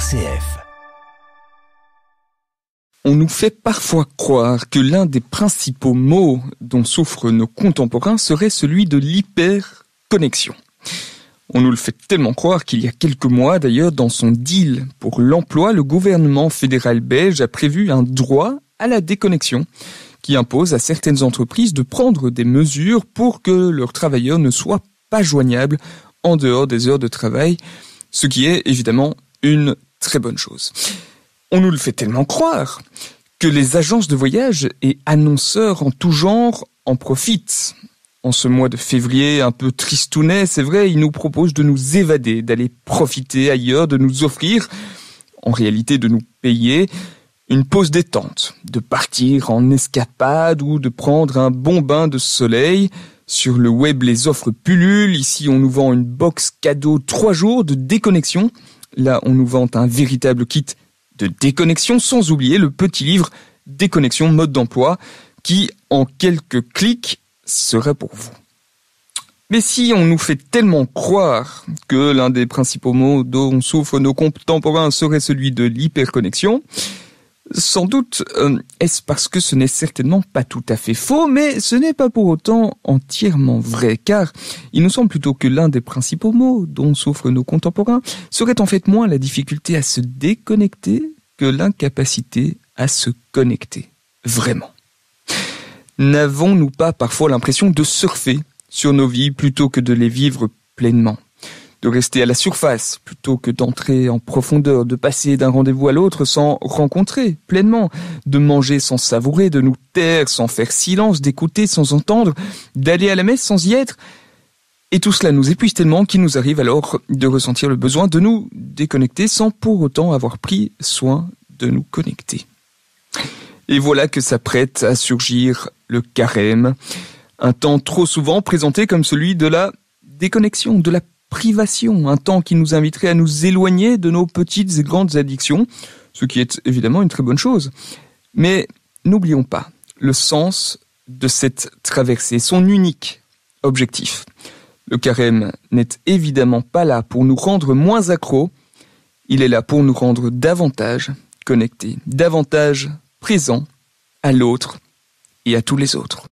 RCF. On nous fait parfois croire que l'un des principaux maux dont souffrent nos contemporains serait celui de l'hyperconnexion. On nous le fait tellement croire qu'il y a quelques mois, d'ailleurs, dans son deal pour l'emploi, le gouvernement fédéral belge a prévu un droit à la déconnexion qui impose à certaines entreprises de prendre des mesures pour que leurs travailleurs ne soient pas joignables en dehors des heures de travail, ce qui est évidemment une très bonne chose. On nous le fait tellement croire que les agences de voyage et annonceurs en tout genre en profitent. En ce mois de février un peu tristounet, c'est vrai, ils nous proposent de nous évader, d'aller profiter ailleurs, de nous offrir, en réalité de nous payer, une pause détente, de partir en escapade ou de prendre un bon bain de soleil. Sur le web, les offres pullulent. Ici, on nous vend une box cadeau 3 jours de déconnexion. Là, on nous vend un véritable kit de déconnexion, sans oublier le petit livre Déconnexion mode d'emploi qui, en quelques clics, sera pour vous. Mais si on nous fait tellement croire que l'un des principaux maux dont souffrent nos contemporains serait celui de l'hyperconnexion, sans doute est-ce parce que ce n'est certainement pas tout à fait faux, mais ce n'est pas pour autant entièrement vrai, car il nous semble plutôt que l'un des principaux maux dont souffrent nos contemporains serait en fait moins la difficulté à se déconnecter que l'incapacité à se connecter. Vraiment. N'avons-nous pas parfois l'impression de surfer sur nos vies plutôt que de les vivre pleinement ? De rester à la surface plutôt que d'entrer en profondeur, de passer d'un rendez-vous à l'autre sans rencontrer pleinement, de manger sans savourer, de nous taire sans faire silence, d'écouter sans entendre, d'aller à la messe sans y être. Et tout cela nous épuise tellement qu'il nous arrive alors de ressentir le besoin de nous déconnecter sans pour autant avoir pris soin de nous connecter. Et voilà que s'apprête à surgir le carême, un temps trop souvent présenté comme celui de la déconnexion, de la privation, un temps qui nous inviterait à nous éloigner de nos petites et grandes addictions, ce qui est évidemment une très bonne chose. Mais n'oublions pas le sens de cette traversée, son unique objectif. Le carême n'est évidemment pas là pour nous rendre moins accros, il est là pour nous rendre davantage connectés, davantage présents à l'autre et à tous les autres.